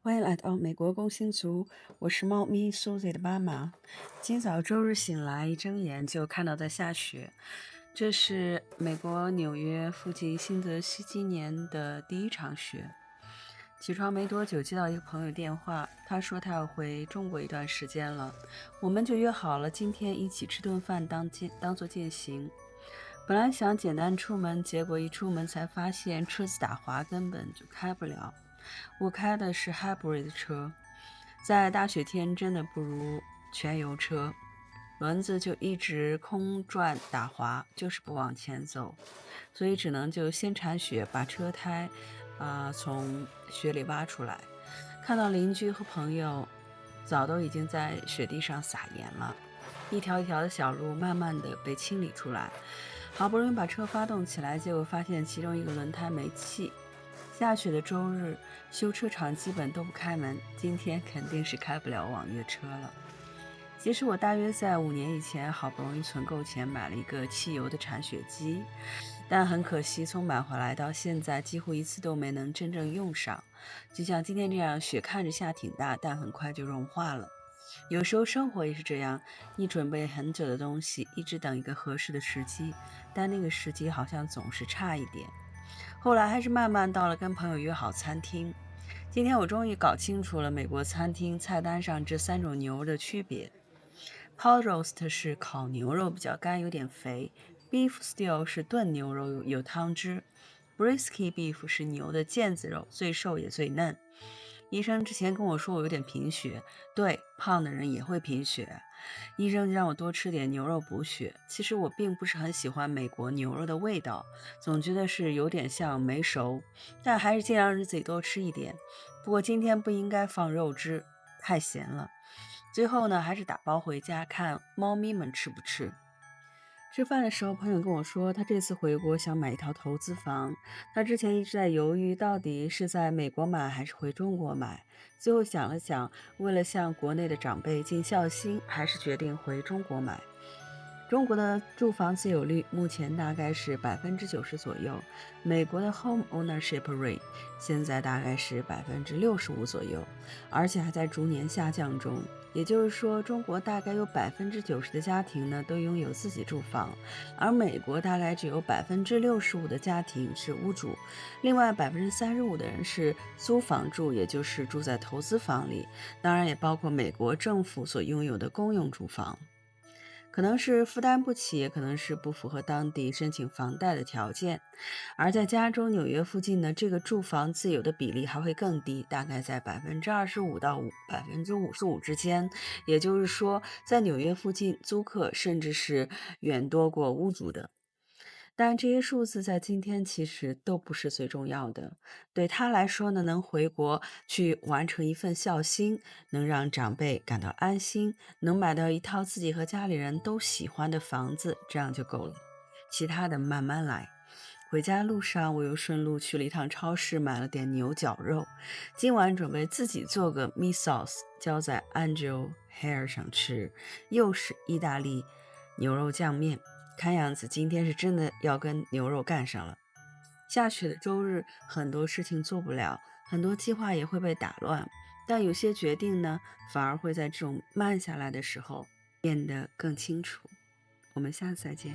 欢迎来到美国工薪族，我是猫咪 Susie 的妈妈。今早周日醒来，一睁眼就看到在下雪。这是美国纽约附近新泽西今年的第一场雪。起床没多久，接到一个朋友电话，他说他要回中国一段时间了，我们就约好了今天一起吃顿饭当做践行。本来想简单出门，结果一出门才发现车子打滑，根本就开不了。我开的是 hybrid 车，在大雪天真的不如全油车，轮子就一直空转打滑，就是不往前走，所以只能就先铲雪，把车胎从雪里挖出来。看到邻居和朋友早都已经在雪地上撒盐了，一条一条的小路慢慢的被清理出来。好不容易把车发动起来，结果发现其中一个轮胎没气。下雪的周日，修车厂基本都不开门，今天肯定是开不了网约车了。其实我大约在5年以前，好不容易存够钱买了一个汽油的铲雪机，但很可惜，从买回来到现在，几乎一次都没能真正用上。就像今天这样，雪看着下挺大，但很快就融化了。有时候生活也是这样，你准备很久的东西，一直等一个合适的时机，但那个时机好像总是差一点。后来还是慢慢到了跟朋友约好餐厅。今天我终于搞清楚了美国餐厅菜单上这3种牛的区别。Pod roast 是烤牛肉，比较干，有点肥；Beef stew 是炖牛肉，有汤汁；Brisket beef 是牛的腱子肉，最瘦也最嫩。医生之前跟我说我有点贫血，对，胖的人也会贫血。医生就让我多吃点牛肉补血。其实我并不是很喜欢美国牛肉的味道，总觉得是有点像没熟，但还是尽量让自己多吃一点。不过今天不应该放肉汁，太咸了。最后呢，还是打包回家看猫咪们吃不吃。吃饭的时候，朋友跟我说，他这次回国想买一套投资房。他之前一直在犹豫，到底是在美国买还是回中国买。最后想了想，为了向国内的长辈尽孝心，还是决定回中国买。中国的住房自有率目前大概是90%左右，美国的 home ownership rate 现在大概是65%左右，而且还在逐年下降中。也就是说，中国大概有90%的家庭呢都拥有自己住房，而美国大概只有65%的家庭是屋主，另外35%的人是租房住，也就是住在投资房里，当然也包括美国政府所拥有的公用住房。可能是负担不起，也可能是不符合当地申请房贷的条件。而在加州、纽约附近呢，这个住房自有的比例还会更低，大概在25%到55%之间。也就是说，在纽约附近，租客甚至是远多过屋主的。但这些数字在今天其实都不是最重要的。对他来说呢，能回国去完成一份孝心，能让长辈感到安心，能买到一套自己和家里人都喜欢的房子，这样就够了。其他的慢慢来。回家路上，我又顺路去了一趟超市，买了点牛绞肉。今晚准备自己做个 meat sauce，浇在 angel hair 上吃，又是意大利牛肉酱面。看样子今天是真的要跟牛肉干上了。下雪的周日，很多事情做不了，很多计划也会被打乱，但有些决定呢，反而会在这种慢下来的时候变得更清楚。我们下次再见。